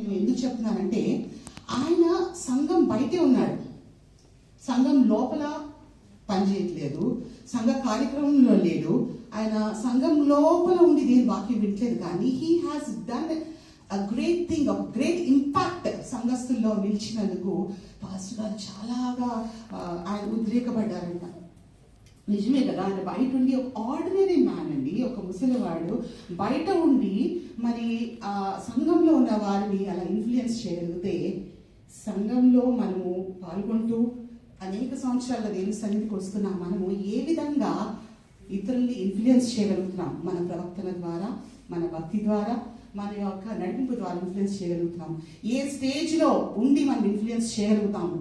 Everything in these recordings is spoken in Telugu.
నేను ఎందుకు చెప్తున్నానంటే, ఆయన సంఘం బయటే ఉన్నాడు, సంఘం లోపల పనిచేయట్లేదు, సంఘ కార్యక్రమంలో లేడు, ఆయన సంఘం లోపల ఉండి దేని వాక్యం వింటలేదు. కానీ he has done a great thing, a great impact సంఘస్థుల్లో నిలిచినందుకు పాస్టర్ గారు చాలాగా ఆయన ఉద్రేకపడ్డారంట. నిజమే కదా, ఆయన బయట ఉండి ఒక ఆర్డినరీ మ్యాన్ అండి, ఒక ముసలివాడు బయట ఉండి మరి ఆ సంఘంలో ఉన్న వారిని అలా ఇన్ఫ్లుయెన్స్ చేయగలిగితే, సంఘంలో మనము పాల్గొంటూ అనేక సంవత్సరాల దేవుని సన్నిధికి వస్తున్నాం, మనము ఏ విధంగా ఇతరుల్ని ఇన్ఫ్లుయెన్స్ చేయగలుగుతున్నాం? మన ప్రవర్తన ద్వారా, మన భక్తి ద్వారా, మన యొక్క నడిపింపు ద్వారా ఇన్ఫ్లుయెన్స్ చేయగలుగుతున్నాం. ఏ స్టేజ్లో ఉండి మనం ఇన్ఫ్లుయెన్స్ చేయగలుగుతాము?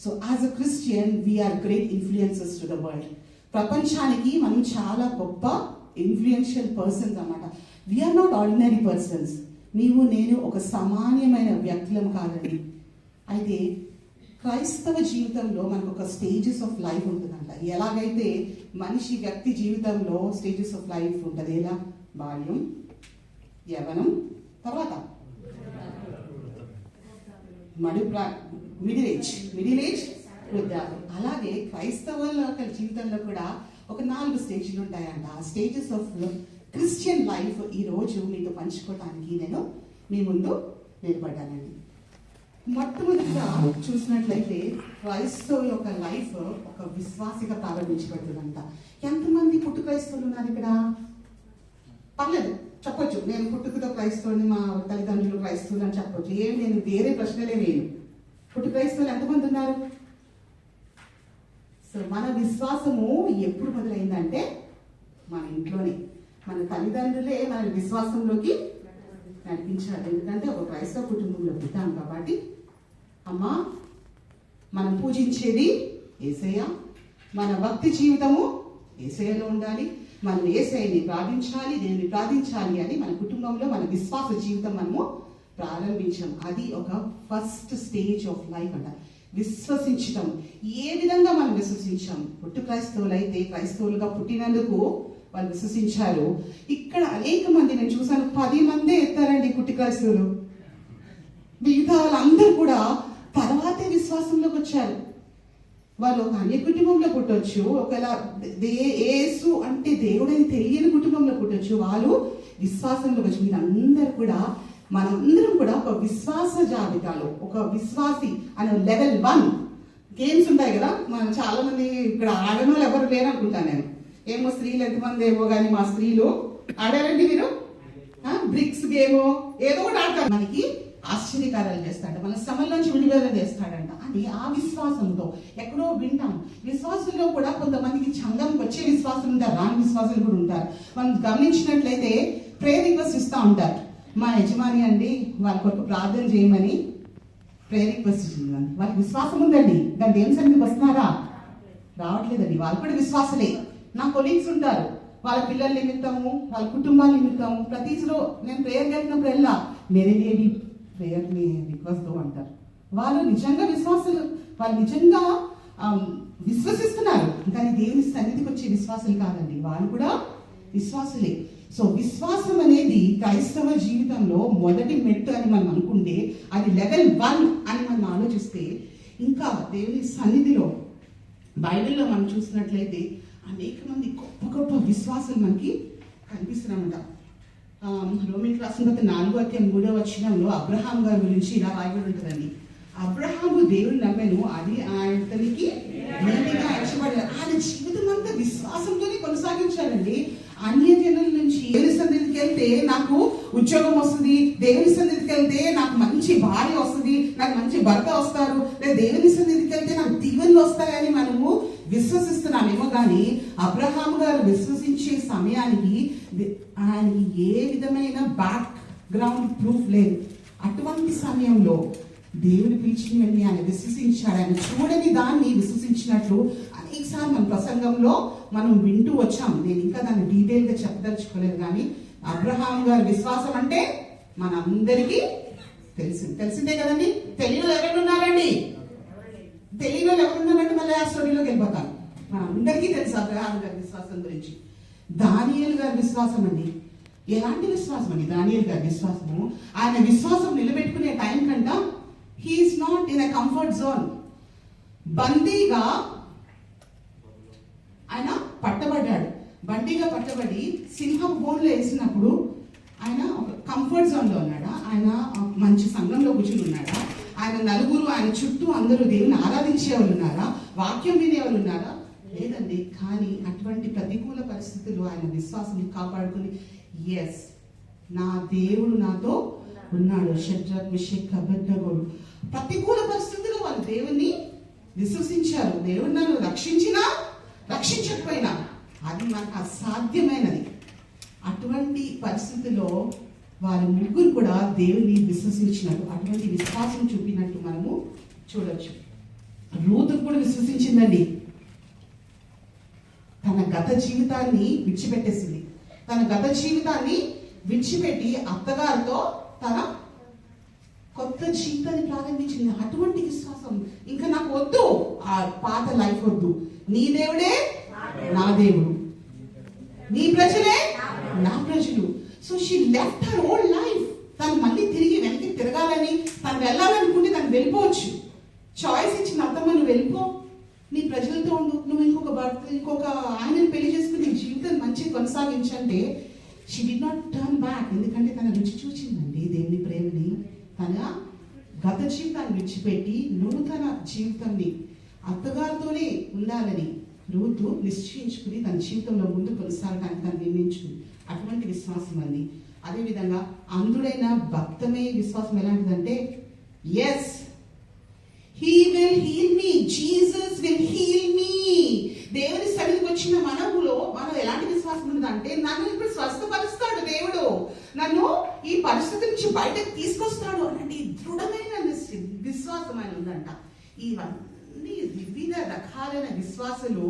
So as a Christian we are great influences to the world. ప్రపంచానికి మనం చాలా గొప్ప ఇన్ఫ్లుయెన్షియల్ పర్సన్స్ అన్నమాట. We are not ordinary persons. నీవు నేను ఒక సామాన్యమైన వ్యక్తులం కాదండి. అయితే క్రైస్తవ జీవితంలో మనకు ఒక స్టేజెస్ ఆఫ్ లైఫ్ ఉంటుందంట. ఎలాగైతే మనిషి వ్యక్తి జీవితంలో స్టేజెస్ ఆఫ్ లైఫ్ ఉంటుంది, ఎలా? బాల్యం, యవ్వనం, తర్వాత మిడిల్ ఏజ్, వృద్ధాప్యం. అలాగే క్రైస్తవుల యొక్క జీవితంలో కూడా ఒక 4 స్టేజ్లు ఉంటాయంట. ఆ స్టేజెస్ ఆఫ్ క్రిస్టియన్ లైఫ్ ఈరోజు మీతో పంచుకోవడానికి నేను మీ ముందు నిలబడ్డానండి. మొట్టమొదటిగా చూసినట్లయితే క్రైస్తవ యొక్క లైఫ్ ఒక విశ్వాసిగా ప్రారంభించబడుతుందంట. ఎంతమంది పుట్టు క్రైస్తవులు ఉన్నారు ఇక్కడ? పర్లేదు చెప్పొచ్చు, నేను పుట్టుకతో క్రైస్తవుని, మా తల్లిదండ్రులు క్రైస్తవులు అని చెప్పొచ్చు. నేను వేరే ప్రశ్నలే వేయను. పుట్టు క్రైస్తవులు ఎంతమంది ఉన్నారు? సో మన విశ్వాసము ఎప్పుడు మొదలైందంటే మన ఇంట్లోనే. మన తల్లిదండ్రులే మన విశ్వాసంలోకి నడిపించారు. ఎందుకంటే ఒక క్రైస్తవ కుటుంబంలో పుట్టాం కాబట్టి, అమ్మా మనం పూజించేది యేసయ్య, మన భక్తి జీవితము యేసయ్యలో ఉండాలి, మనం యేసయ్యని ప్రార్థించాలి, దేవుని ప్రార్థించాలి అని మన కుటుంబంలో మన విశ్వాస జీవితం మనము ప్రారంభించాం. అది ఒక ఫస్ట్ స్టేజ్ ఆఫ్ లైఫ్ అంట. విశ్వసించటం. ఏ విధంగా మనం విశ్వసించాం? పుట్టు క్రైస్తవులు అయితే క్రైస్తవులుగా పుట్టినందుకు వాళ్ళు విశ్వసించారు. ఇక్కడ అనేక మంది నేను చూసాను, 10 మందే ఎత్తారండి పుట్టి క్రైస్తవులు. మిగతా వాళ్ళందరూ కూడా తర్వాతే విశ్వాసంలోకి వచ్చారు. వాళ్ళు ఒక అన్య కుటుంబంలో పుట్టొచ్చు, ఒకవేళ యేసు అంటే దేవుడని తెలియని కుటుంబంలో పుట్టొచ్చు, వాళ్ళు విశ్వాసంలోకి వచ్చి. మీరందరూ కూడా, మనందరం కూడా ఒక విశ్వాస జాబితాలో, ఒక విశ్వాసి అనే లెవెల్ 1 గేమ్స్ ఉంటాయి కదా. మనం చాలా మంది ఇక్కడ ఆడని వాళ్ళు ఎవరు లేరు అనుకుంటాను నేను. ఏమో స్త్రీలు ఎంతమంది ఏమో కానీ మా స్త్రీలు ఆడారండి. మీరు బ్రిక్స్ గేమో ఏదో ఒకటి ఆడతారు. మనకి ఆశ్చర్యకారాలు చేస్తాడు, మన శ్రమల్లోంచి విడుదల చేస్తాడంట అని ఆ విశ్వాసంతో ఎక్కడో వింటాం. విశ్వాసంలో కూడా కొంతమందికి చందంకి వచ్చే విశ్వాసం ఉంటారు, రాని విశ్వాసాలు కూడా ఉంటారు. మనం గమనించినట్లయితే ప్రేయర్ రిక్వెస్ట్ ఇస్తూ ఉంటారు. మా యజమాని అండి వాళ్ళ కొరకు ప్రార్థన చేయమని ప్రేయర్ రిక్వెస్ట్ ఇచ్చింది. వాళ్ళకి విశ్వాసం ఉందండి, దాని దేవుని సన్నిధికి వస్తున్నారా? రావట్లేదండి. వాళ్ళు కూడా విశ్వాసలే. నా కొలీగ్స్ ఉంటారు, వాళ్ళ పిల్లల నిమిత్తము, వాళ్ళ కుటుంబాల నిమిత్తము ప్రతిలో నేను ప్రేయర్ చేసినప్పుడు వెళ్ళా, మేరే లియే ప్రేయర్ రిక్వెస్ట్ అంటారు. వాళ్ళు నిజంగా విశ్వాసులు, వాళ్ళు నిజంగా విశ్వసిస్తున్నారు, కానీ దేవుని సన్నిధికి వచ్చే విశ్వాసులు కాదండి, వాళ్ళు కూడా విశ్వాసులే. సో విశ్వాసం అనేది క్రైస్తవ జీవితంలో మొదటి మెట్టు అని మనం అనుకుంటే, అది లెవెల్ 1 అని మనం ఆలోచిస్తే, ఇంకా దేవుని సన్నిధిలో బైబిల్లో మనం చూసినట్లయితే అనేక మంది గొప్ప గొప్ప విశ్వాసులు మనకి కనిపిస్తున్నామట. రోమిలకు రాసిన పత్రిక 4:3 అబ్రహాం గారి గురించి ఇలా రాయబడి ఉంటుందండి. అబ్రహాము దేవుని నమ్మెను, అది ఆయనకి నీతిగా ఎంచబడి. ఆయన జీవితం అంతా విశ్వాసంతోనే కొనసాగించాడండి. అన్య జనుల నుంచి దేవుని సన్నిధికి వెళ్తే నాకు ఉద్యోగం వస్తుంది, దేవుని సన్నిధికి వెళ్తే నాకు మంచి భార్య వస్తుంది, నాకు మంచి భర్త వస్తారు, లేదా దేవుని సన్నిధికి వెళ్తే నాకు దీవెనలు వస్తాయని మనము విశ్వసిస్తున్నామేమో. కానీ అబ్రహాం గారు విశ్వసించే సమయానికి ఆయనకి ఏ విధమైన బ్యాక్ గ్రౌండ్ ప్రూఫ్ లేదు. అటువంటి సమయంలో దేవుని పిలిచిన వెళ్ళి ఆయన విశ్వసించాడు. ఆయన చూడని దాన్ని విశ్వసించినట్లు అనేకసార్లు మన ప్రసంగంలో మనం వింటూ వచ్చాం. నేను ఇంకా దాన్ని డీటెయిల్గా చెప్పదలుచుకోలేదు. కానీ అబ్రహాం గారి విశ్వాసం అంటే మనందరికీ తెలిసిందే కదండి. తెలియని ఎవరు ఉన్నారండి? తెలియని ఎవరున్నారంటే మళ్ళీ ఆ స్టోరీలోకి వెళ్ళిపోతాను. మనందరికీ తెలుసు అబ్రహాం గారి విశ్వాసం గురించి. దానియేలు గారి విశ్వాసం అండి. ఎలాంటి విశ్వాసం అండి దానియేలు గారి విశ్వాసము? ఆయన విశ్వాసం నిలబెట్టుకునే time in a comfort zone. బందీగా ఆయన పట్టబడ్డాడు. బందీగా పట్టబడి సింహం బోన్లో వేసినప్పుడు ఆయన ఒక కంఫర్ట్ జోన్లో ఉన్నాడా? ఆయన మంచి సంఘంలో కూర్చుని ఉన్నాడా? ఆయన నలుగురు ఆయన చుట్టూ అందరూ దేవుని ఆరాధించే వాళ్ళు ఉన్నారా? వాక్యం వినేవాళ్ళు ఉన్నారా? లేదండి. కానీ అటువంటి ప్రతికూల పరిస్థితులు ఆయన విశ్వాసాన్ని కాపాడుకుని, ఎస్ నా దేవుడు నాతో ఉన్నాడు. షడ్రక్ మెషక్ అబేద్నెగోలు ప్రతికూల పరిస్థితుల్లో వాళ్ళు దేవుణ్ణి విశ్వసించారు. దేవుడు నన్ను రక్షించినా రక్షించకపోయినా అది మనకు అసాధ్యమైనది. అటువంటి పరిస్థితుల్లో వారి ముగ్గురు కూడా దేవుని విశ్వసించినట్టు, అటువంటి విశ్వాసం చూపినట్టు మనము చూడొచ్చు. రూతు కూడా విశ్వసించిందండి. తన గత జీవితాన్ని విడిచిపెట్టేసింది. తన గత జీవితాన్ని విడిచిపెట్టి అత్తగారితో తన కొత్త జీవితాన్ని ప్రారంభించింది. అటువంటి విశ్వాసం, ఇంకా నాకు వద్దు ఆ పాత లైఫ్ వద్దు, నీ దేవుడే నా దేవుడు, నీ ప్రజలే నా ప్రజలు. So she left her old life. తను మళ్ళీ తిరిగి వెనక్కి తిరగాలని, తను వెళ్ళాలనుకుంటే తను వెళ్ళిపోవచ్చు. చాయిస్ ఇచ్చిన అత్తమ్మ, నువ్వు వెళ్ళిపో, నీ ప్రజలతో ఉండు, నువ్వు ఇంకొక ఆయనని పెళ్లి చేసుకుని నీ జీవితం మంచిగా కొనసాగించంటే she did not turn back. ఎందుకంటే తన రుచి చూచిందండి దేవుని ప్రేమని. తన గత జీవితాన్ని విడిచిపెట్టి నూతన జీవితాన్ని అత్తగారితోనే ఉండాలని రూతు నిశ్చయించుకుని తన జీవితంలో ముందు కొనసాగడానికి తను నిర్ణయించుకుంది. అటువంటి విశ్వాసం అండి. అదేవిధంగా అంధుడైన భక్తమే విశ్వాసం ఎలాంటిదంటే, yes he will heal me, Jesus will heal me. దేవుని సన్నిధికి వచ్చిన మనలో మనం ఎలాంటి విశ్వాసం ఉందంటే, నన్ను ఇప్పుడు స్వస్థపరుస్తాడు దేవుడు, నన్ను ఈ పరిస్థితి నుంచి బయటకు తీసుకొస్తాడు అనండి దృఢమైన విశ్వాసం ఆయన ఉందంట. ఇవన్నీ వివిధ రకాలైన విశ్వాసాలు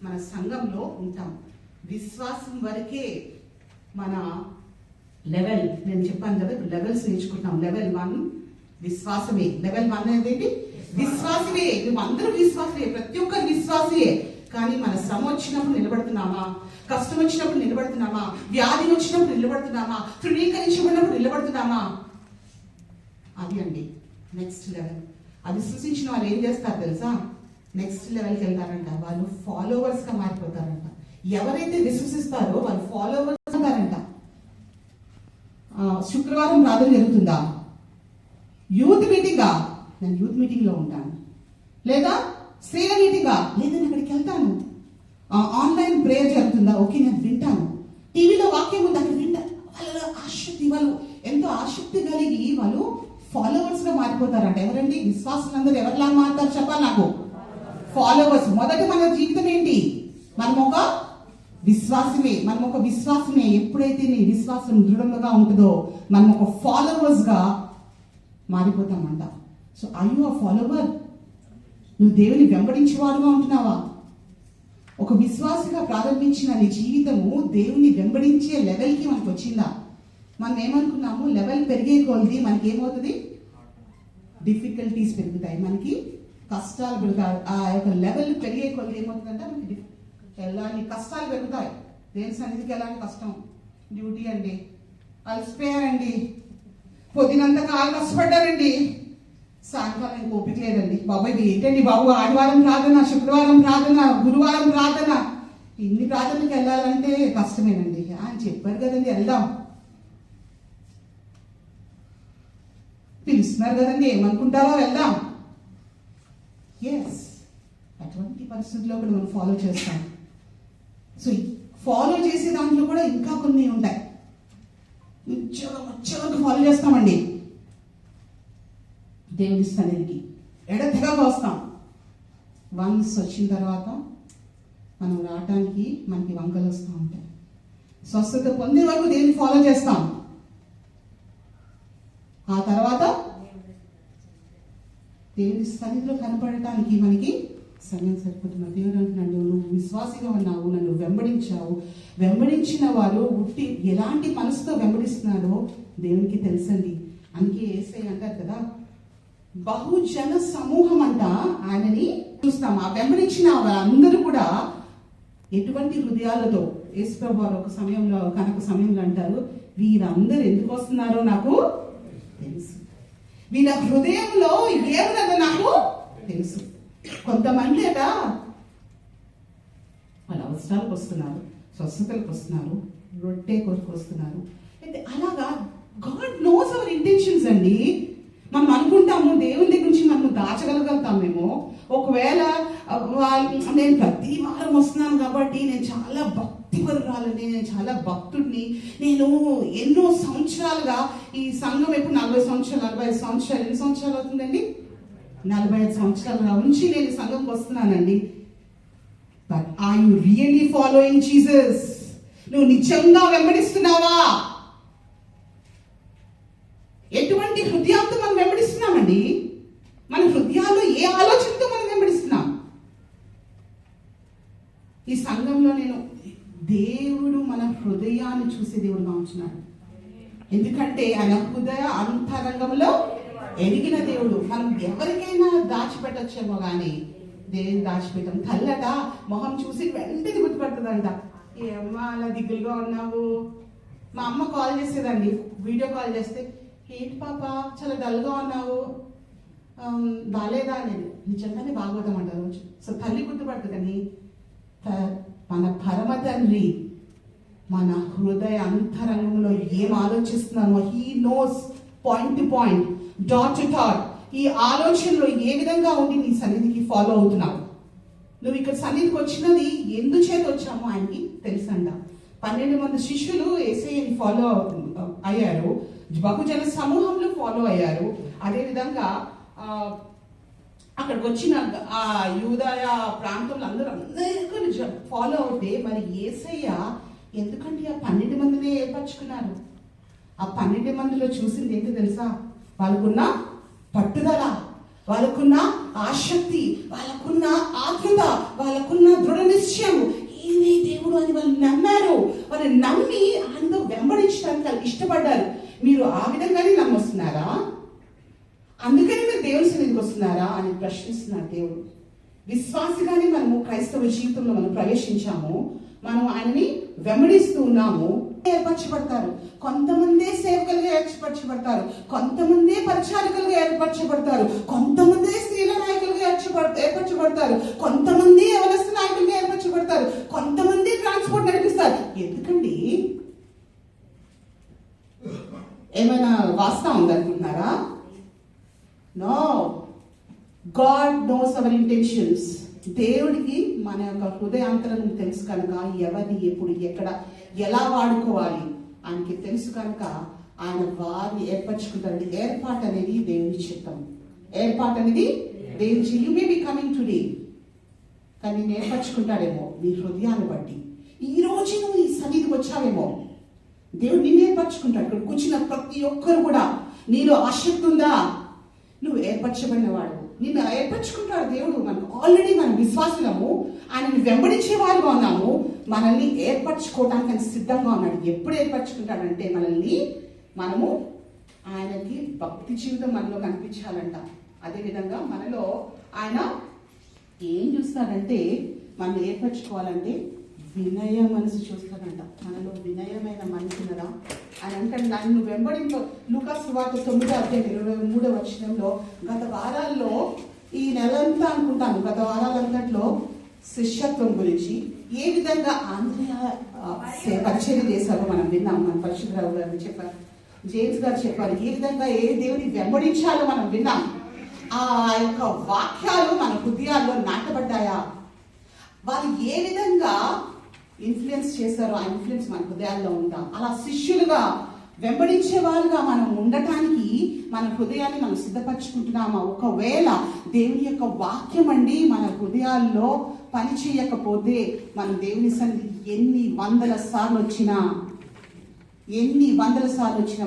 మన సంఘంలో ఉంటాం. విశ్వాసం వరకే మన లెవెల్, నేను చెప్పాను కదా లెవెల్స్ నేర్చుకుంటాం. లెవెల్ 1 విశ్వాసమే. లెవెల్ 1 ఏంటి? విశ్వాసమే. అందరూ విశ్వాసమే, ప్రతి ఒక్కరు విశ్వాసే. కానీ మన శ్రమ వచ్చినప్పుడు నిలబడుతున్నామా? కష్టం వచ్చినప్పుడు నిలబడుతున్నామా? వ్యాధి వచ్చినప్పుడు నిలబడుతున్నామా? తృణీకరించబడినప్పుడు నిలబడుతున్నామా? అది అండి నెక్స్ట్ లెవెల్. అది విశ్వసించిన వాళ్ళు ఏం చేస్తారు తెలుసా? నెక్స్ట్ లెవెల్కి వెళ్తారంట. వాళ్ళు ఫాలోవర్స్ గా మారిపోతారంట. ఎవరైతే విశ్వసిస్తారో వాళ్ళు ఫాలోవర్స్ అవుతారంట. శుక్రవారం ప్రార్థన జరుగుతుందా? యూత్ మీటింగా? నేను యూత్ మీటింగ్ లో ఉంటాను. లేదా స్త్రీల మీటింగా? లేదా నేను అక్కడికి వెళ్తాను. ఆన్లైన్ ప్రేయర్ జరుగుతుందా? ఓకే నేను వింటాను. టీవీలో వాక్యం ఉంది, అక్కడ వింటాను. వాళ్ళ ఆసక్తి, వాళ్ళు ఎంతో ఆసక్తి కలిగి వాళ్ళు ఫాలోవర్స్ గా మారిపోతారంట. ఎవరండి? విశ్వాసులందరూ ఎవరిలా మారుతారు చెప్పాలి నాకు? ఫాలోవర్స్. మొదట మన జీవితం ఏంటి? మనం ఒక విశ్వాసమే. మనం ఒక విశ్వాసమే. ఎప్పుడైతే నీ విశ్వాసం దృఢంగా ఉంటుందో మనం ఒక ఫాలోవర్స్ గా మారిపోతామంట. So are you a follower? నువ్వు దేవుని వెంబడించేవాడుగా ఉంటున్నావా? ఒక విశ్వాసగా ప్రారంభించిన నీ జీవితము దేవుని వెంబడించే లెవెల్కి మనకు వచ్చిందా? మనం ఏమనుకున్నాము, లెవెల్ పెరిగే కొలది మనకి ఏమవుతుంది? డిఫికల్టీస్ పెరుగుతాయి, మనకి కష్టాలు పెరుగుతాయి. ఆ యొక్క లెవెల్ పెరిగే కొలది ఏమవుతుందంటే మనకి ఎలాంటి కష్టాలు పెరుగుతాయి. దేని సన్నిధికి ఎలాంటి కష్టం? డ్యూటీ అండి, అలసిపోయారండి, పొద్దునంతా కాలు కష్టపడ్డారండి, సాయంకాలం ఇంక ఓపిక లేదండి, బాబాయ్ ఏంటండి బాబు, ఆదివారం ప్రార్థన, శుక్రవారం ప్రార్థన, గురువారం ప్రార్థన, ఇన్ని ప్రార్థనలకు వెళ్ళాలంటే కష్టమేనండి. ఆయన చెప్పారు కదండి వెళ్దాం, పిలుస్తున్నారు కదండి, ఏమనుకుంటారో వెళ్దాం. ఎస్, అటువంటి పరిస్థితుల్లో కూడా మనం ఫాలో చేస్తాం. సో ఫాలో చేసే దాంట్లో కూడా ఇంకా కొన్ని ఉంటాయి. వచ్చేవరకు ఫాలో చేస్తామండి. దేవుని సన్నిధికి ఎడతెగక వస్తాం. వన్స్ వచ్చిన తర్వాత మనం రావటానికి మనకి వంకలు వస్తూ ఉంటాయి. స్వస్థత పొందే వరకు దేవుని ఫాలో చేస్తాం. ఆ తర్వాత దేవుని సన్నిధిలో కనపడటానికి మనకి సమయం సరిపోతున్నా. దేవుడు అంటున్నాడు, నువ్వు విశ్వాసిగా ఉన్నావు, నన్ను వెంబడించావు. వెంబడించిన వారు ఉట్టి ఎలాంటి మనసుతో వెంబడిస్తున్నాడో దేవునికి తెలుసండి. అందుకే యేసయ్య అంటారు కదా, బహుజన సమూహం అంట ఆయనని చూస్తాం. ఆ వెంబడించిన వారందరూ కూడా ఎటువంటి హృదయాలతో, యేసుప్రభు వారు ఒక సమయంలో అంటారు, వీరందరూ ఎందుకు వస్తున్నారో నాకు తెలుసు. వీళ్ళ హృదయంలో ఏమున్నదో నాకు తెలుసు. కొంతమంది అట వాళ్ళ అవసరాలకు వస్తున్నారు, స్వస్థతలకు వస్తున్నారు, రొట్టె కొరకు వస్తున్నారు. అయితే అలాగా గాడ్ నోస్ అవర్ ఇంటెన్షన్స్ అండి. మనం అనుకుంటాము దేవుని దగ్గర నుంచి మనం దాచగలుగుతామేమో. ఒకవేళ నేను ప్రతి వారం వస్తున్నాను కాబట్టి నేను చాలా భక్తిపరురాలని, నేను చాలా భక్తుడిని, నేను ఎన్నో సంవత్సరాలుగా ఈ సంఘం ఎప్పుడు 40 సంవత్సరాలు 45 సంవత్సరాలు ఎన్ని సంవత్సరాలు అవుతుందండి? 45 సంవత్సరాల నుంచి నేను ఈ సంఘంకి వస్తున్నానండి. But are you really following Jesus? నువ్వు నిజంగా వెంబడిస్తున్నావా? ఎటువంటి హృదయంతో మనం వెంబడిస్తున్నామండి? మన హృదయాల్లో ఏ ఆలోచనతో మనం వెంబడిస్తున్నాం? ఈ సంఘంలో నేను దేవుడు మన హృదయాన్ని చూసే దేవుడుగా ఉంటున్నాడు. ఎందుకంటే ఆయన హృదయ అంతరంగంలో ఎరిగిన దేవుడు. మనం ఎవరికైనా దాచిపెట్టొచ్చేమో కానీ దేవుని దాచిపెట్టాం. తల్లట మొహం చూసి వెంటనే గుర్తుపడుతుందంట. ఏమ్మా అలా దిగులుగా ఉన్నావు? మా అమ్మ కాల్ చేసేదండి, వీడియో కాల్ చేస్తే, ఏంటి పాప చాలా డల్గా ఉన్నావు, బాలేదా అనేది. నిజంగానే బాగోదాం అంట రోజు. సో తల్లి గుర్తుపడుతుందని మన పరమ తండ్రి మన హృదయ అంతరంగంలో ఏం ఆలోచిస్తున్నామో he knows point to point, dot to dot. ఈ ఆలోచనలో ఏ విధంగా ఉండి నీ సన్నిధికి ఫాలో అవుతున్నావు? నువ్వు ఇక్కడ సన్నిధికి వచ్చినది ఎందుచేత వచ్చామో ఆయనకి తెలుసంట. 12 మంది శిష్యులు యేసయ్యని ఫాలో అయ్యారు, బహుజన సమూహంలో ఫాలో అయ్యారు. అదేవిధంగా అక్కడికి వచ్చిన ఆ యూదయ ప్రాంతంలో అందరూ ఫాలో అవుతే మరి యేసయ్య ఎందుకంటే ఆ 12 మందినే ఏర్పరచుకున్నారు. ఆ 12 మందిలో చూసింది ఏంటో తెలుసా? వాళ్ళకున్న పట్టుదల, వాళ్ళకున్న ఆసక్తి, వాళ్ళకున్న ఆతృత, వాళ్ళకున్న దృఢ నిశ్చయం. ఈయనే దేవుడు అని వాళ్ళు నమ్మారు. వాళ్ళు నమ్మి ఆయనతో వెంబడించడానికి వాళ్ళు ఇష్టపడ్డారు. మీరు ఆ విధంగానే నమ్మొస్తున్నారా? అందుకని మీరు దేవుని సన్నిధికి వస్తున్నారా అని ప్రశ్నిస్తున్నారు దేవుడు. విశ్వాసిగానే మనము క్రైస్తవ జీవితంలో మనం ప్రవేశించాము, మనం ఆయనని వెంబడిస్తూ ఉన్నాము. ఏర్పరచబడతారు కొంతమందే, సేవకులుగా ఏర్పరచబడతారు కొంతమందే, పరిచారకులుగా ఏర్పరచబడతారు కొంతమందే, స్త్రీల నాయకులుగా ఏర్పరచబడతారు కొంతమంది, యవనస్థ నాయకులుగా ఏర్పరచబడతారు కొంతమంది, ట్రాన్స్పోర్ట్ నడిపిస్తారు. ఎందుకండి? ఏమైనా వాస్తవం ఉందనుకుంటున్నారా? No, God knows our intentions. దేవుడికి మన యొక్క హృదయాంతరం తెలుసు కనుక ఎవరిని ఎప్పుడు ఎక్కడ ఎలా వాడుకోవాలి ఆయనకి తెలుసు కనుక ఆయన వారిని ఏర్పరచుకుంటారు. ఏర్పాటు అనేది దేవుని చిత్తం, ఏర్పాటు అనేది దేవుని. You may be coming today, కానీ నేను ఏర్పరచుకుంటాడేమో నీ హృదయాన్ని బట్టి. ఈ రోజు నువ్వు ఈ సన్నిధికి వచ్చావేమో, దేవుడు నిన్ను ఏర్పరచుకుంటాడు. ఇక్కడ కూర్చున్న ప్రతి ఒక్కరు కూడా నీలో ఆసక్తి ఉందా? నువ్వు ఏర్పరచబడిన వాడు, నిన్ను ఏర్పరచుకుంటాడు దేవుడు. మనకు ఆల్రెడీ మనం విశ్వాసులము, ఆయనని వెంబడించే వారుగా ఉన్నాము. మనల్ని ఏర్పరచుకోవడానికి ఆయన సిద్ధంగా ఉన్నాడు. ఎప్పుడు ఏర్పరచుకుంటాడంటే మనము ఆయనకి భక్తి జీవితం మనలో కనిపించాలంట. అదేవిధంగా మనలో ఆయన ఏం చూస్తాడంటే, మనం ఏర్పరచుకోవాలంటే వినయ మనసు చూస్తాడంట. మనలో వినయమైన మనసు ఉన్నదా అని అంటే నన్ను వెంబడింపు. లూకా సువార్త 9:23 గత వారాల్లో, ఈ నెలంతా అనుకుంటాను, గత వారాలంతట్లో శిష్యత్వం గురించి ఏ విధంగా ఆంధ్రయ పరిచయం చేశారో మనం విన్నాం. మన పరిశుద్ధరావు గారు చెప్పారు, జేమ్స్ గారు చెప్పారు, ఏ విధంగా ఏ దేవుని వెంబడించాలో మనం విన్నాం. ఆ యొక్క వాక్యాలు మన హృదయాల్లో నాటబడ్డాయా? వాళ్ళు ఏ విధంగా ఇన్ఫ్లుయెన్స్ చేశారో ఆ ఇన్ఫ్లుయెన్స్ మన హృదయాల్లో ఉంటాం. అలా శిష్యులుగా వెంబడించే వాళ్ళుగా మనం ఉండటానికి మన హృదయాన్ని మనం సిద్ధపరచుకుంటున్నామా? ఒకవేళ దేవుని యొక్క వాక్యం అండి మన హృదయాల్లో పని చేయకపోతే మనం దేవుని సన్నిధి ఎన్ని వందల సార్లు వచ్చినా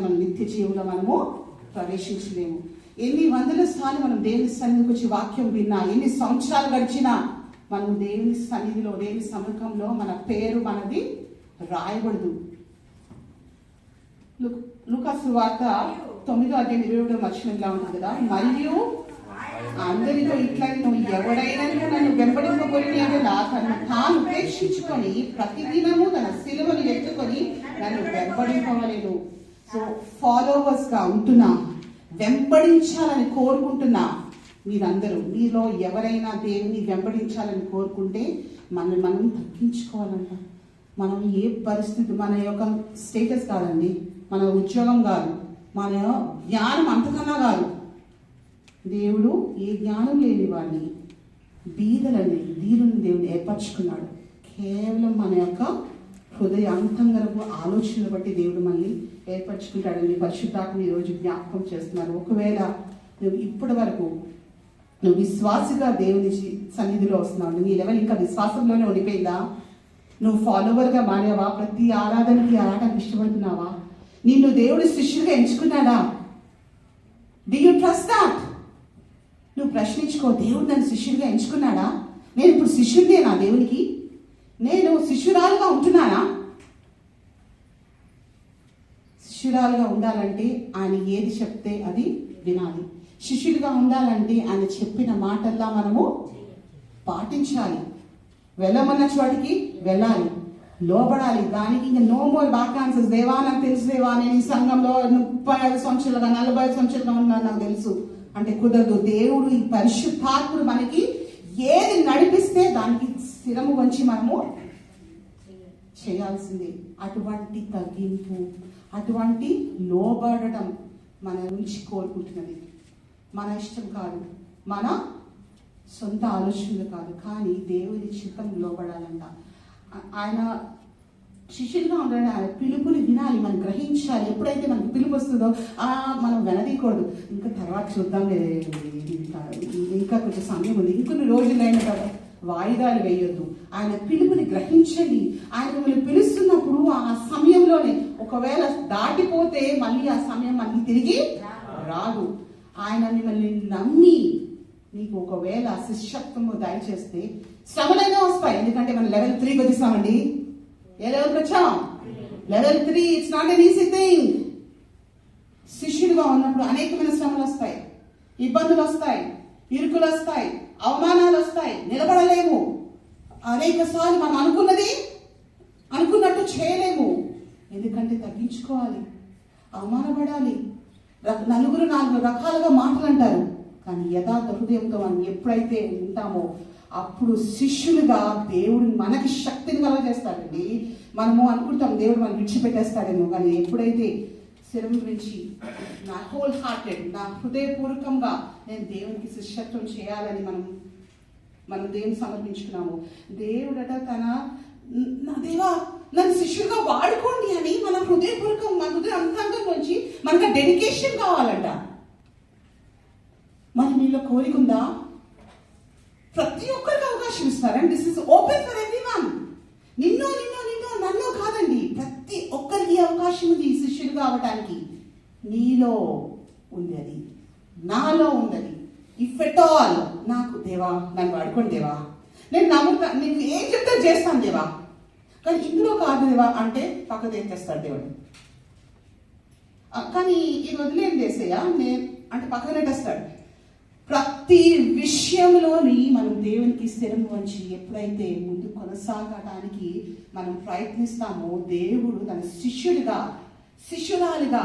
మన నిత్య జీవులో మనము ప్రవేశించలేము. ఎన్ని వందల సార్లు మనం దేవుని సన్నిధికి వచ్చి వాక్యం విన్నా, ఎన్ని సంవత్సరాలు గడిచినా మనం దేవుని సన్నిధిలో, దేవుని సముఖంలో మన పేరు మనది రాయబడదు. లూకా సువార్త 9:27 ఉంటుంది కదా, మరియు అందరితో ఇట్లా నువ్వు ఎవడైనా నన్ను వెంబడింపబోయినా తను తాను ఉపేక్షించుకొని ప్రతిదినము తన సిలువను ఎత్తుకొని నన్ను వెంబడింపవలేదు. సో ఫాలోవర్స్ గా ఉంటున్నాం, వెంబడించాలని కోరుకుంటున్నా. మీరందరూ మీలో ఎవరైనా దేవుని వెంబడించాలని కోరుకుంటే మనం తగ్గించుకోవాలంట. మనం ఏ పరిస్థితి, మన యొక్క స్టేటస్ కాదండి, మన ఉద్యోగం కాదు, మన జ్ఞానం అంతకన్నా కాదు. దేవుడు ఏ జ్ఞానం లేని వాడిని, బీదలని దీనుని దేవుని ఏర్పరచుకున్నాడు. కేవలం మన యొక్క హృదయ అంతరంగపు ఆలోచనలు బట్టి దేవుడు మనల్ని ఏర్పరచుకుంటాడని పరిశుద్ధాత్మ ఈరోజు జ్ఞాపకం చేస్తున్నారు. ఒకవేళ నువ్వు ఇప్పటి వరకు నువ్వు విశ్వాసిగా దేవుని సన్నిధిలో వస్తున్నావు, నీ లెవెల్ ఇంకా విశ్వాసంలోనే ఉండిపోయిందా? నువ్వు ఫాలోవర్గా మారావా? ప్రతి ఆరాధనకి ఆరాధనకి ఇష్టపడుతున్నావా? నిన్ను దేవుడు శిష్యుడిగా ఎంచుకున్నాడా? Do you trust that? నువ్వు ప్రశ్నించుకో, దేవుడు నన్ను శిష్యుడిగా ఎంచుకున్నాడా? నేను ఇప్పుడు శిష్యుడినేనా దేవునికి? నేను శిష్యురాలుగా ఉంటున్నానా? శిష్యురాలుగా ఉండాలంటే ఆయన ఏది చెప్తే అది వినాలి. శిష్యుడిగా ఉండాలంటే ఆయన చెప్పిన మాటల్లా మనము పాటించాలి. వెళ్ళమన్న చోటికి వెళ్ళాలి, లోబడాలి. దానికి ఇంకా నో మోర్ బ్యాక్ ఆన్సర్స్. దేవా నాకు తెలుసు దేవా, నేను ఈ సంఘంలో 35 సంవత్సరాలుగా 45 సంవత్సరాలుగా ఉన్నాను, నాకు తెలుసు అంటే కుదరదు. దేవుడు ఈ పరిశుద్ధాత్ముడు మనకి ఏది నడిపిస్తే దానికి స్థిరము వంచి మనము చేయాల్సిందే. అటువంటి తగ్గింపు, అటువంటి లోబడడం మన నుంచి కోరుకుంటున్నది. మన ఇష్టం కాదు, మన సొంత ఆలోచనలు కాదు, కానీ దేవుని చిత్తం లోబడాలంట. ఆయన శిష్యులుగా ఉండాలి, ఆయన పిలుపుని వినాలి, మనం గ్రహించాలి. ఎప్పుడైతే మనకు పిలుపు వస్తుందో మనం వెనదీయకూడదు. ఇంకా తర్వాత చూద్దాం, ఇంకా కొంచెం సమయం ఉంది, ఇంకొన్ని రోజులైన కదా, వాయిదాలు వేయొద్దు. ఆయన పిలుపుని గ్రహించండి. ఆయన మిమ్మల్ని పిలుస్తున్నప్పుడు ఆ సమయంలోనే ఒకవేళ దాటిపోతే మళ్ళీ ఆ సమయం మనకి తిరిగి రాదు. ఆయన మిమ్మల్ని నమ్మి నీకు ఒకవేళ శిష్యత్వము దయచేస్తే శ్రమలైనా వస్తాయి. ఎందుకంటే మనం లెవెల్ 3 వచ్చేసామండి. ఏ లెవెల్కి వచ్చాం? Level 3. It's not an easy thing. శిష్యుడిగా ఉన్నప్పుడు అనేకమైన శ్రమలు వస్తాయి, ఇబ్బందులు వస్తాయి, ఇరుకులు వస్తాయి, అవమానాలు వస్తాయి, నిలబడలేము. అనేక సార్లు మనం అనుకున్నట్టు చేయలేము. ఎందుకంటే తగ్గించుకోవాలి, అవమానపడాలి. నలుగురు 4 రకాలుగా మాటలు అంటారు, కానీ యథార్థ హృదయంతో మనం ఎప్పుడైతే ఉంటామో అప్పుడు శిష్యులుగా దేవుడు మనకి శక్తిని కలగజేస్తాడండి. మనము అనుకుంటాం దేవుడు మనం విడిచిపెట్టేస్తాడేమో, కానీ ఎప్పుడైతే శిరం గురించి నా హోల్ హార్టెడ్, నా హృదయపూర్వకంగా నేను దేవునికి శిష్యత్వం చేయాలని మనం దేవుని సమర్పించుకున్నాము, దేవుడట నా దేవా నన్ను శిష్యుగా వాడుకోండి అని మన హృదయపూర్వకం, మన హృదయ అంతరంగం నుంచి మనకు డెడికేషన్ కావాలంట. మరి మీలో కోరిక ఉందా? ప్రతి ఒక్కరికి అవకాశం ఇస్తారు. And this is open for everyone. నిన్ను నన్ను కాదండి, ప్రతి ఒక్కరికి అవకాశం ఉంది శిష్యులుగా అవటానికి. నీలో ఉంది అది, నాలో ఉందని. ఇఫ్ ఎట్ ఆల్ నాకు దేవా నన్ను వాడుకోండి దేవా, నేను నమ్ముతా, నేను ఏం చెప్తా చేస్తాను దేవా, కానీ ఇందులో కాదు దేవా అంటే పక్కకు ఏం చేస్తాడు దేవుడు. కానీ ఇది వదిలేం చేసేయా అంటే పక్కన పెట్టేస్తాడు. ప్రతి విషయంలోని మనం దేవునికి స్థిరం వంచి ఎప్పుడైతే ముందు కొనసాగడానికి మనం ప్రయత్నిస్తామో దేవుడు తన శిష్యురాలిగా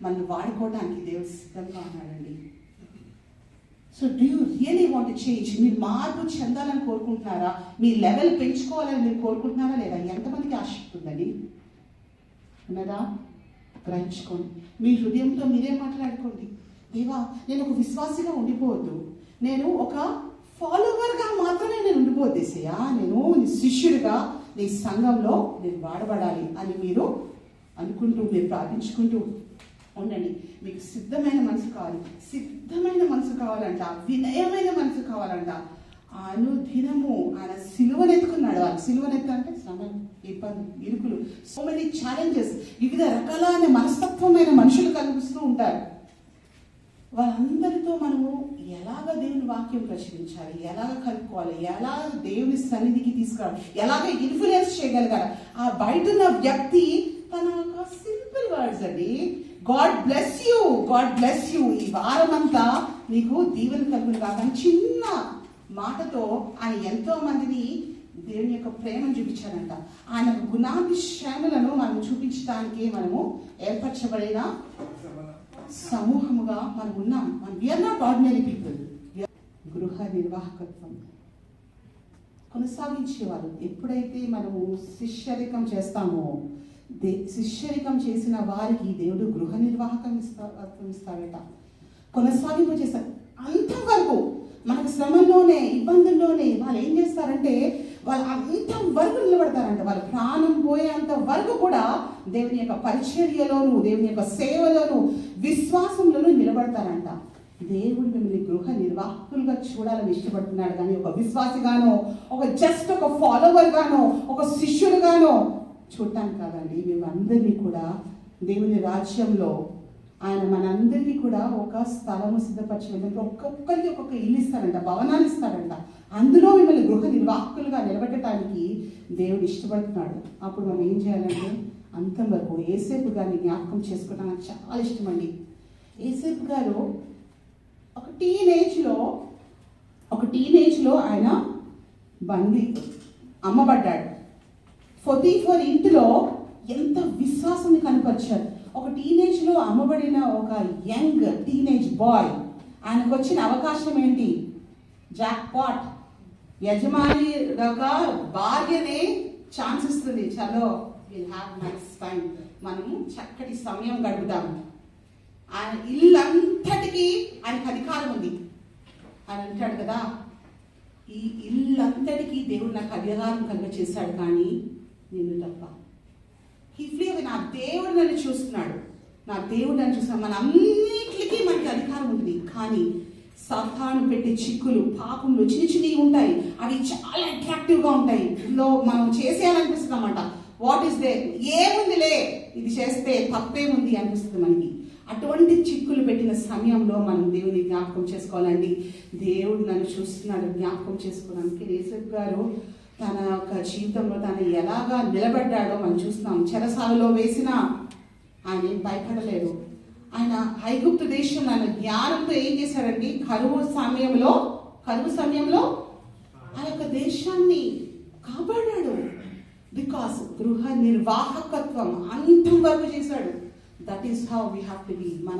మనం వాడుకోవడానికి దేవుడు సిద్ధంగా ఉన్నాడండి. So do you really want to change? మీరు మార్పు చెందాలని కోరుకుంటున్నారా? మీ లెవెల్ పెంచుకోవాలని మీరు కోరుకుంటున్నారా లేదా? ఎంతమందికి ఆసక్తి ఉందండి? ఉన్నదా? గ్రహించుకోండి. మీ హృదయంతో మీరే మాట్లాడుకోండి. దేవా నేను ఒక విశ్వాసిగా ఉండిపోవద్దు, నేను ఒక ఫాలోవర్గా మాత్రమే నేను ఉండిపోద్దేసయ్యా, నేను నీ శిష్యుడిగా నీ సంఘంలో నేను వాడబడాలి అని మీరు అనుకుంటూ మీరు ప్రార్థించుకుంటూ ఉండండి. మీకు సిద్ధమైన మనసు కావాలంట, వినయమైన మనసు కావాలంట. అనుదినము ఆయన సిలువనెత్తుకున్నాడు. ఆ సిలువనెత్త అంటే శ్రమలు, ఇబ్బందులు, ఇరుకులు, సో మెనీ ఛాలెంజెస్. వివిధ రకాలైన మనస్తత్వమైన మనుషులు కనిపిస్తూ ఉంటారు. వాళ్ళందరితో మనము ఎలాగ దేవుని వాక్యం ప్రచురించాలి, ఎలాగ కలుపుకోవాలి, ఎలాగ దేవుని సన్నిధికి తీసుకురావాలి, ఎలాగ ఇన్ఫ్లుయెన్స్ చేయగలగాలి. ఆ బయట ఉన్న వ్యక్తి తన ఒక సింపుల్ వర్డ్స్ అండి, గాడ్ బ్లెస్ యూ, ఈ వారమంతా నీకు దీవెన కలుగును కాక, చిన్న మాటతో ఆయన ఎంతో మందిని దేవుని యొక్క ప్రేమను చూపించారంట. ఆయన గుణాభిషేములను మనం చూపించడానికి మనము ఏర్పరచబడిన సమూహముగా మనం ఉన్నాం. We are not ordinary people. గృహ నిర్వాహకత్వం కొనసాగించేవారు. ఎప్పుడైతే మనము శిష్యరికం చేస్తామో, శిష్యరికం చేసిన వారికి దేవుడు గృహ నిర్వాహకం ఇస్తాడట. కొనసాగింపు చేస్తారు అంతవరకు. మనకు శ్రమంలోనే, ఇబ్బందుల్లోనే వాళ్ళు ఏం చేస్తారంటే వాళ్ళు అంతవరకు నిలబడతారంట. వాళ్ళ ప్రాణం పోయేంత వరకు కూడా దేవుని యొక్క పరిచర్యలోను, దేవుని యొక్క సేవలోను, విశ్వాసంలోనూ నిలబడతారంట. దేవుడు మిమ్మల్ని గృహ నిర్వాహకులుగా చూడాలని ఇష్టపడుతున్నాడు, కానీ ఒక విశ్వాసిగానో, ఒక ఫాలోవర్ గానో, ఒక శిష్యుడుగానో చూడటానికి కాదండి. మేమందరినీ కూడా దేవుని రాజ్యంలో ఆయన మనందరికీ కూడా ఒక స్థలము సిద్ధపరిచి వెళ్ళి ఒక్కొక్కరికి ఒక్కొక్క ఇల్లు ఇస్తారంట, భవనాలు ఇస్తారంట. అందులో మిమ్మల్ని గృహ నిర్వాహకులుగా నిలబెట్టడానికి దేవుడు ఇష్టపడుతున్నాడు. అప్పుడు మనం ఏం చేయాలంటే అంతవరకు యేసేపు గారిని జ్ఞాపకం చేసుకోవడం నాకు చాలా ఇష్టం అండి. యేసేపు గారు ఒక టీనేజ్లో ఆయన అమ్మబడ్డాడు. పొతీఫర్ ఇంటిలో ఎంత విశ్వాసాన్ని కనపరిచారు. ఒక టీనేజ్లో అమ్మబడిన ఒక యంగ్ టీనేజ్ బాయ్, ఆయనకు వచ్చిన అవకాశం ఏంటి? Jackpot. యజమాని భార్యనే ఛాన్స్ ఇస్తుంది, చలో విల్ హ్యావ్ నైస్ టైం, మనము చక్కటి సమయం గడుపుతాము. ఆయన ఇల్లంతటికీ ఆయనకు అధికారం ఉంది. ఆయన అంటాడు కదా, ఈ ఇల్లంతటికీ దేవుడు నాకు అధికారం కలుగ చేశాడు, కానీ నేను తప్ప. నా దేవుడు నన్ను చూస్తున్నాడు, మన అన్నిటికీ మనకి అధికారం ఉంటుంది. కానీ సాతాను పెట్టే చిక్కులు, పాపంలో చిన్నవి ఉంటాయి, అవి చాలా అట్రాక్టివ్గా ఉంటాయి. ఇందులో మనం చేసేయాలనిపిస్తుంది అన్నమాట. వాట్ ఈస్ దే, ఏముందిలే ఇది చేస్తే తప్పేముంది అనిపిస్తుంది మనకి. అటువంటి చిక్కులు పెట్టిన సమయంలో మనం దేవుని జ్ఞాపకం చేసుకోవాలండి. దేవుడు నన్ను చూస్తున్నాడు, జ్ఞాపకం చేసుకోవడానికి. యేసేపు గారు తన యొక్క జీవితంలో తను ఎలాగా నిలబడ్డాడో మనం చూస్తున్నాం. చెరసాలలో వేసినా ఆయన ఏం భయపడలేడు. ఆయన ఐగుప్తు దేశంలో ఆయన జ్ఞానంతో ఏం చేశాడండి? కరువు సమయంలో ఆ యొక్క దేశాన్ని కాపాడాడు. బికాస్ గృహ నిర్వాహకత్వం అంతం వరకు చేశాడు. That is how we have to be. మన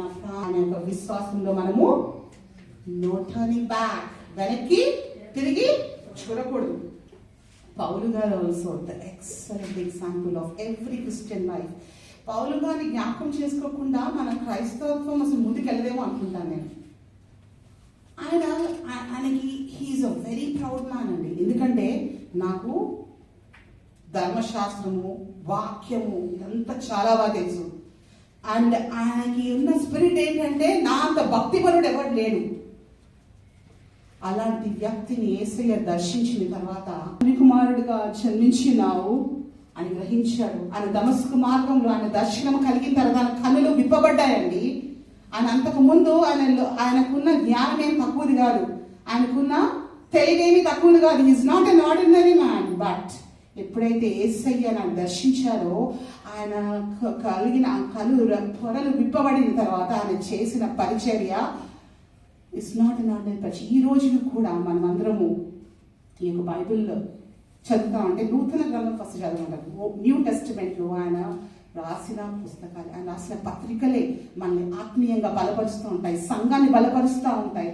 యొక్క విశ్వాసంలో మనము నో టర్నింగ్ బ్యాక్, వెనక్కి తిరిగి చూడకూడదు. పౌలు గారు also the excellent example of every Christian life. పౌలు గారిని జ్ఞాపకం చేసుకోకుండా మన క్రైస్తవత్వం అసలు ముందుకెళ్ళదేమో అనుకుంటాను నేను. ఆయనకి he is a very proud man అండి. ఎందుకంటే నాకు ధర్మశాస్త్రము, వాక్యము ఇదంతా చాలా బాగా తెలుసు. అండ్ ఆయనకి ఉన్న స్పిరిట్ ఏంటంటే నా అంత భక్తిపరుడు ఎవరు లేడు. అలాంటి వ్యక్తిని యేసయ్య దర్శించిన తర్వాత కుమారుడిగా జన్మించినావు అని గ్రహించాడు. ఆయన దమస్కు మార్గంలో ఆయన దర్శనం కలిగిన తర్వాత ఆయన కన్నులు విప్పబడ్డాయండి. ఆయన అంతకు ముందు ఆయనకున్న జ్ఞానం ఏమి తక్కువది కాదు, ఆయనకున్న తెలివేమి తక్కువది కాదు. Is not an ordinary man. But ఎప్పుడైతే యేసయ్య నన్ను దర్శించారో ఆయన కలిగిన పొరలు విప్పబడిన తర్వాత ఆయన చేసిన పరిచర్య ఇట్స్ నాట్ ఎన్ ఆర్డినరీ పరిచర్య. ఈ రోజున కూడా మనం అందరము ఈ యొక్క బైబిల్లో చదువుతాం. అంటే నూతన గ్రంథం ఫస్ట్ చదవమంటారు. న్యూ టెస్టిమెంట్లో ఆయన రాసిన పుస్తకాలు, ఆయన రాసిన పత్రికలే మనల్ని ఆత్మీయంగా బలపరుస్తూ ఉంటాయి, సంఘాన్ని బలపరుస్తూ ఉంటాయి.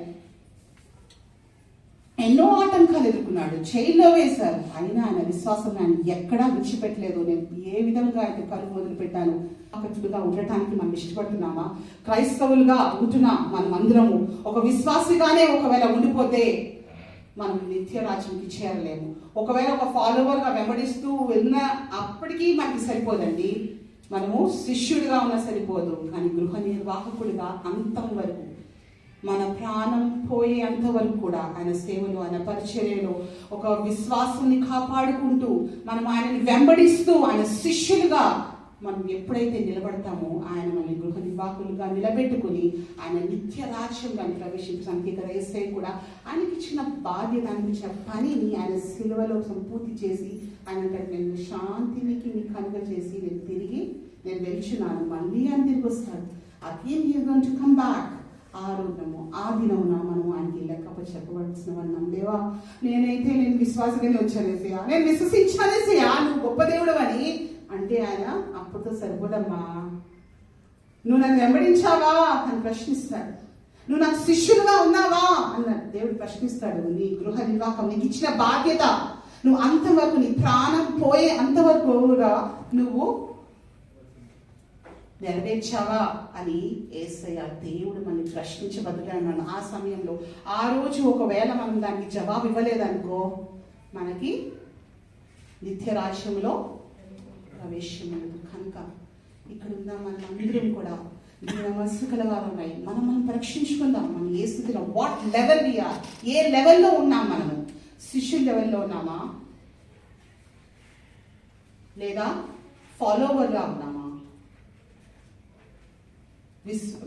ఎన్నో ఆటంకాలు ఎదుర్కొన్నాడు, జైల్లో వేశారు, అయినా ఆయన విశ్వాసం ఆయన ఎక్కడా విడిచిపెట్టలేదు. నేను ఏ విధంగా అయితే పరుగు మొదలు పెట్టాను, భక్తులుగా ఉండటానికి మనం ఇష్టపడుతున్నామా? క్రైస్తవులుగా ఉంటున్నా మనం అందరము ఒక విశ్వాసిగానే ఒకవేళ ఉండిపోతే మనం నిత్య రాజ్యానికి చేరలేము. ఒకవేళ ఒక ఫాలోవర్గా వెంబడిస్తూ వెళ్ళిన అప్పటికీ మనకి సరిపోదండి. మనము శిష్యుడిగా ఉన్నా సరిపోదు, కానీ గృహ నిర్వాహకుడిగా అంతం వరకు, మన ప్రాణం పోయేంత వరకు కూడా ఆయన సేవలో, ఆయన పరిచర్యలో ఒక విశ్వాసాన్ని కాపాడుకుంటూ మనం ఆయనని వెంబడిస్తూ ఆయన శిష్యులుగా మనం ఎప్పుడైతే నిలబడతామో ఆయన మనల్ని గృహ నిర్వాహకులుగా నిలబెట్టుకుని ఆయన నిత్య రాజ్యంలో ప్రవేశించడానికి ఇక్కడ యేసయ్య కూడా ఆయనకి ఇచ్చిన బాధ్యత, ఆయనకి ఇచ్చిన పనిని ఆయన సిలువలో సంపూర్తి చేసి ఆయన నేను శాంతినికి మీకు కనుక చేసి నేను వెళ్తున్నాను, మళ్ళీ ఆయన తిరిగి వస్తాడు. Again he is going to come back. ఆ దినమున మనం ఆయనకి లెక్కపై చెప్పవలసిన వాళ్ళం. దేవా, నేను విశ్వాసంగానే వచ్చానేసయ్యా, నేను విశ్వసించానేసయ్యా, నువ్వు గొప్ప దేవుడు అని అంటే ఆయన అప్పుడుతో సరిపోదమ్మా, నువ్వు నన్ను వెంబడించావా అని ప్రశ్నిస్తాడు. నువ్వు నాకు శిష్యులుగా ఉన్నావా అన్నాడు. దేవుడు ప్రశ్నిస్తాడు. నీ గృహ నిర్వాహకం, నీకు ఇచ్చిన బాధ్యత నువ్వు అంతవరకు, నీ ప్రాణం పోయే అంతవరకు కూడా నువ్వు నెరవేర్చావా అని యేసయ్య దేవుడు మనల్ని ప్రశ్నించబడ్డాడు. ఆ సమయంలో ఆ రోజు ఒకవేళ మనం దానికి జవాబు ఇవ్వలేదనుకో, మనకి నిత్య రాజ్యంలో ప్రవేశం ఉండదు. కనుక ఇక్కడ ఉన్న మనందరం కూడా మనస్సు కలవాలన్నాయి. మనం పరీక్షించుకుందాం. మనం ఏ స్థితిలో, వాట్ లెవెల్ వీఆర్, ఏ లెవెల్లో ఉన్నాం. మనము శిష్యుల లెవెల్లో ఉన్నామా, లేదా ఫాలోవర్గా ఉన్నామా?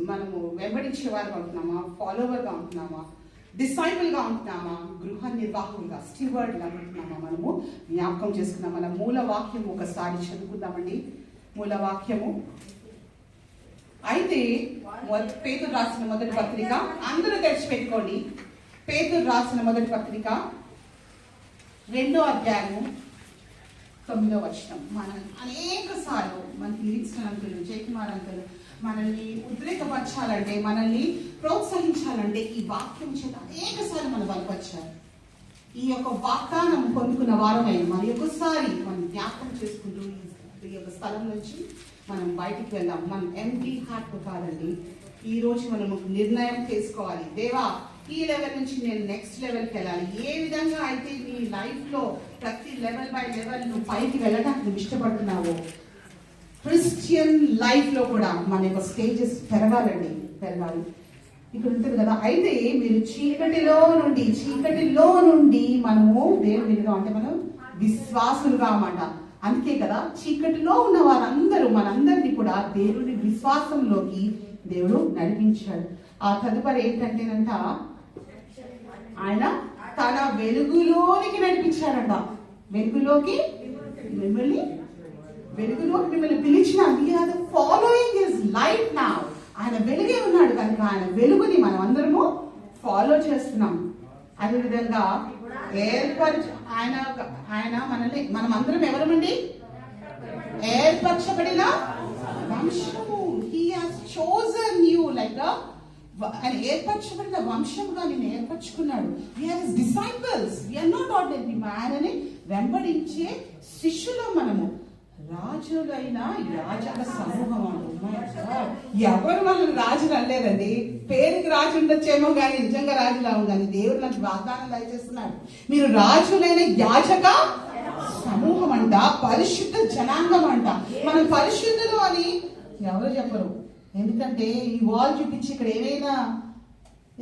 మనము వెంబడించే వారుగా ఉంటున్నామా, ఫాలోవర్గా ఉంటున్నామా, డిసైపుల్గా ఉంటున్నామా, గృహ నిర్వాహకులుగా, స్టీవర్డ్గా ఉంటున్నామా? మనము జ్ఞాపకం చేసుకున్నాం. మన మూల వాక్యం ఒకసారి చదువుకుందామండి. మూల వాక్యము అయితే పేతురు రాసిన మొదటి పత్రిక, అందరూ తెచ్చిపెట్టుకోండి. పేతురు రాసిన మొదటి పత్రిక 2వ అధ్యాయము 9వ వచనం. మనం అనేక సార్లు మనకి లిరిక్స్ అంకులు, జయకుమార్ అంకులు మనల్ని ఉద్రేకపరచాలంటే, మనల్ని ప్రోత్సహించాలంటే ఈ వాక్యం చేత అనేక సార్లు మనం బలపరిచారు. ఈ యొక్క వాగ్దానం పొందుకున్న వారమే మరి ఒకసారి మనం జ్ఞాపకం చేసుకుంటూ ఈ యొక్క స్థలం నుంచి మనం బయటికి వెళ్దాం. మనం ఎంటీ హార్ట్ కాదండి. ఈ రోజు మనం ఒక నిర్ణయం చేసుకోవాలి. దేవా, ఈ లెవెల్ నుంచి నేను నెక్స్ట్ లెవెల్కి వెళ్ళాలి. ఏ విధంగా అయితే నీ లైఫ్లో ప్రతి లెవెల్ బై లెవెల్ నువ్వు పైకి వెళ్ళడానికి నువ్వు ఇష్టపడుతున్నావో, క్రిస్టియన్ లైఫ్లో కూడా మన యొక్క స్టేజెస్ పెరగాలి. ఇక్కడ ఉంటుంది కదా, అయితే మీరు చీకటిలో నుండి మనము దేవుడిగా అంటే మనం విశ్వాసులుగా అన్నమాట. అందుకే కదా చీకటిలో ఉన్న వారందరూ, మనందరినీ కూడా దేవుడి విశ్వాసంలోకి దేవుడు నడిపించాడు. ఆ తదుపరి ఏంటంటేనంట, ఆయన తన వెలుగులోనికి నడిపించాడంట. వెలుగులోకి మిమ్మల్ని పిలిచిన, we are following his light now. ఆయన వెలుగే ఉన్నాడు కనుక ఆయన వెలుగుని మనం అందరము ఫాలో చేస్తున్నాం. అదేవిధంగా ఆయన మనం అందరం ఎవరమండి? ఏర్పరచబడిన వంశము. He has chosen you like ఆయన ఏర్పరచబడిన వంశముగా నేను ఏర్పరచుకున్నాడు. We are his disciples, we are not ordinary. ఆయనని వెంబడించే శిష్యులు మనము. రాజులైన యాజక సమూహం. ఎవరు వాళ్ళని రాజులు అనలేదండి. పేరుకి రాజు ఉండొచ్చేమో కానీ నిజంగా రాజులావు కానీ దేవుడు నాకు వాగ్దానం దయచేస్తున్నాడు. మీరు రాజులైన యాజక సమూహం అంట, పరిశుద్ధ జనాంగం అంట. మనం పరిశుద్ధులు అని ఎవరు చెప్పరు. ఎందుకంటే ఈ వాల్ చూపించి ఇక్కడ ఏమైనా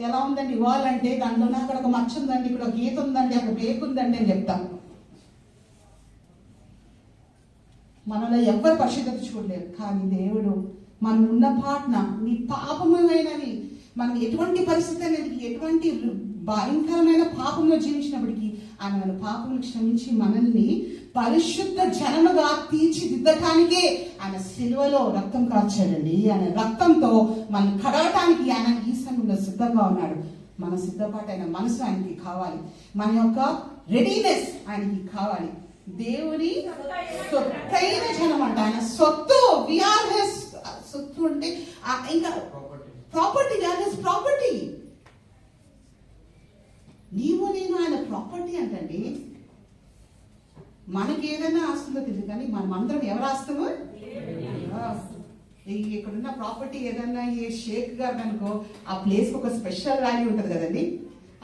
ఎలా ఉందండి వాల్ అంటే, దాంట్లోనే అక్కడ ఒక మచ్చ ఉందండి, ఇక్కడ ఒక గీత ఉందండి, అక్కడ బేక్ ఉందండి అని చెప్తాం. మనలో ఎవరు పరిశుద్ధత చూడలేరు. కానీ దేవుడు మనం ఉన్న పాటన నీ పాపమైనవి, మనం ఎటువంటి పరిస్థితి అనేది, ఎటువంటి భయంకరమైన పాపంలో జీవించినప్పటికీ ఆయన మన పాపములు క్షమించి మనల్ని పరిశుద్ధ జనముగా తీర్చిదిద్దటానికే ఆయన సిలువలో రక్తం కార్చాడండి. ఆయన రక్తంతో మనం కడగటానికి ఆయన ఈ సమయంలో సిద్ధంగా ఉన్నాడు. మన సిద్ధపాటైన మనసు ఆయనకి కావాలి. మన యొక్క రెడీనెస్ ఆయనకి కావాలి. దేవుని సొత్తైన జనం అంట. ఆయన సొత్తు, వీఆర్ హిస్ సొత్తు అంటే ఇంకా ప్రాపర్టీ, వీఆర్ హిస్ ప్రాపర్టీ. నీవు నేను ఆయన ప్రాపర్టీ అంటండి. మనకి ఏదైనా ఆస్తుందో తెలియదు కానీ మనం అందరం ఎవరు ఆస్తాము? ఇక్కడున్న ప్రాపర్టీ ఏదన్నా ఏ షేక్ గారు అనుకో, ఆ ప్లేస్కి ఒక స్పెషల్ వాల్యూ ఉంటుంది కదండి.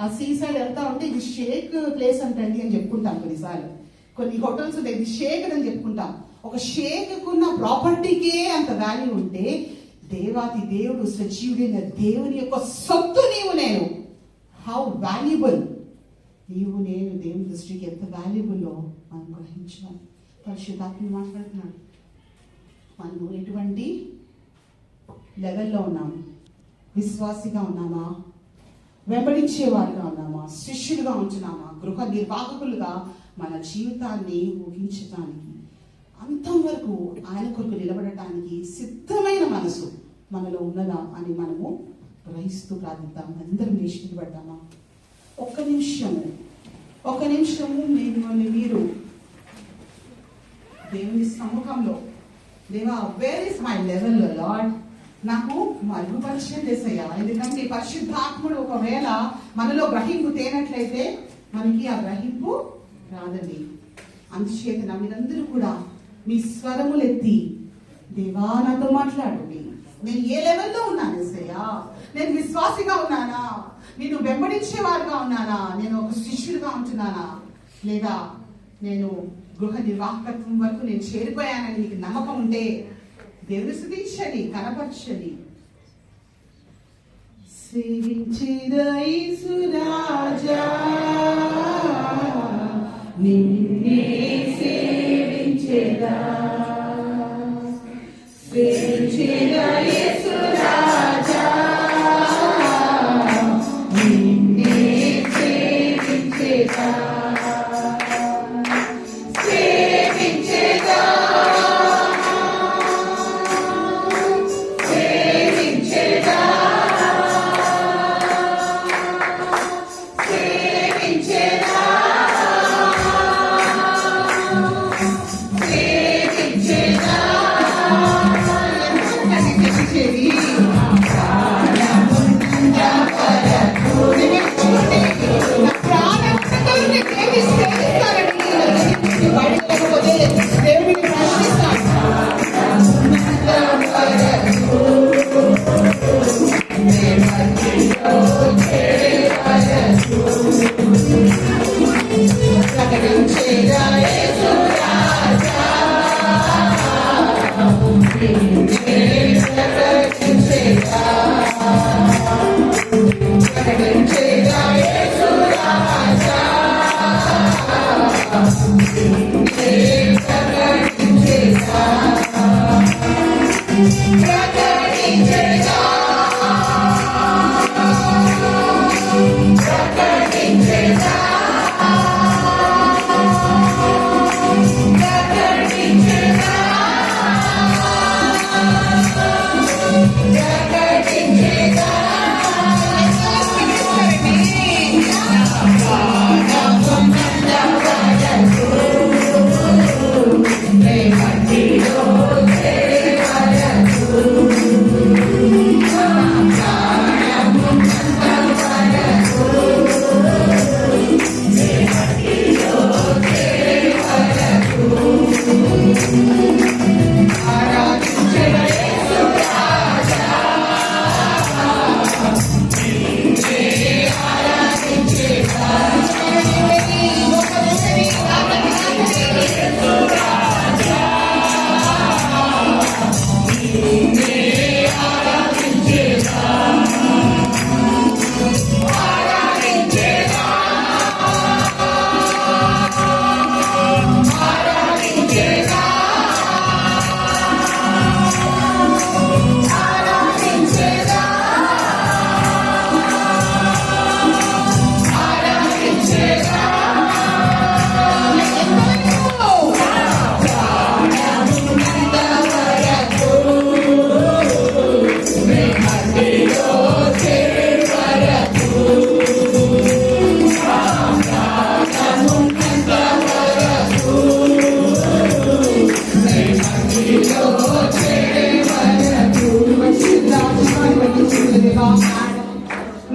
ఆ సీ సైడ్ వెళ్తా ఉంటే ఇది షేక్ ప్లేస్ అంటండి అని చెప్పుకుంటాం. కొన్నిసార్లు కొన్ని హోటల్స్ ఉంటాయి, ఇది షేక్ అని చెప్పుకుంటాం. ఒక షేకున్న ప్రాపర్టీకే అంత వాల్యూ ఉంటే, దేవాది దేవుడు సజీవుడైన దేవుని యొక్క సొత్తు నీవు నేను. హౌ వాల్యుబుల్ నీవు నేను దేవుని దృష్టికి ఎంత వాల్యుబుల్లో మనం గ్రహించాలి. పరిశుద్ధాత్మ మాట్లాడుతున్నాడు. మనము ఎటువంటి లెవెల్లో ఉన్నాము? విశ్వాసిగా ఉన్నామా? వెంబడించేవారుగా ఉన్నామా? శిష్యులుగా ఉంటున్నామా? గృహ నిర్వాహకులుగా మన జీవితాన్ని ఊహించడానికి, అంతం వరకు ఆయన కొరకు నిలబడటానికి సిద్ధమైన మనసు మనలో ఉన్నదా అని మనము గ్రహిస్తూ ప్రార్థిద్దాం. అందరం నిష్ఠకి పడదామా? ఒక్క నిమిషము మీరు దేవుని సముఖంలో, దేవా where is my level lord, నాకు మరుగుపరిచయం చేసయ్యా. ఎందుకంటే పరిశుద్ధాత్ముడు ఒకవేళ మనలో గ్రహింపు తేనట్లయితే మనకి ఆ గ్రహింపు రాదండి. అందుచేత మీరందరూ కూడా మీ స్వరములెత్తి దేవా నాతో మాట్లాడండి. నేను ఏ లెవెల్లో ఉన్నాను యేసయ్యా? నేను విశ్వాసిగా ఉన్నానా? నేను వెంబడించేవారుగా ఉన్నానా? నేను ఒక శిష్యుడిగా ఉంటున్నానా? లేదా నేను గృహ నిర్వాహకత్వం వరకు నేను చేరిపోయానని నీకు నమ్మకం ఉంటే దేవుని స్తుతించండి, కనపరచండి. సేవించేదా యేసు రాజా, నిన్నే సేవించేదా, సేవించేదా యేసు రాజా, నిన్నే సేవించేదా,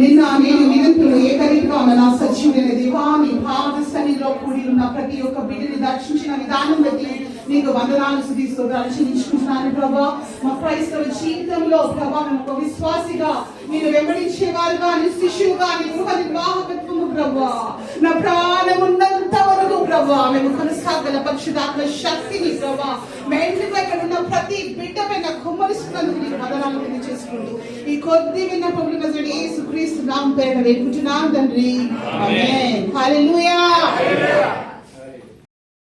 నిన్న నేను నిరంతరం ఏకరీతిగా ఉన్న నా సజీవుడైన దేవా, నీ పాద సన్నిధిలో కూడి ఉన్న ప్రతి ఒక్క బిడ్డని దర్శించిన విధానం బట్టి నీకు వందనాలు స్తుతిస్తున్నాను, చెల్లించుకుంటున్నాను ప్రభా. మా క్రైస్తవ జీవితంలో ప్రభా మేము ఒక విశ్వాసిగా మీరు వెంబడించేవారుగా, నీ శిష్యుగా, నీ గృహ నిర్వాహకత్వము ప్రభా, నా ప్రాణమున్నంత వరకు ప్రభా మేము కొనసాగల పరిశుద్ధాత్మ శక్తిని ప్రభా మెండుగా ఇక్కడ ఉన్న ప్రతి బిడ్డ పైన కుమ్మరిస్తున్నందుకు నీకు వందనాలు తెలియజేసుకుంటూ ఈ కొద్ది విన్నపములు నజరేయుడైన యేసుక్రీస్తు నామమున వేడుకుంటున్నాను తండ్రి. ఆమేన్. హల్లెలూయా.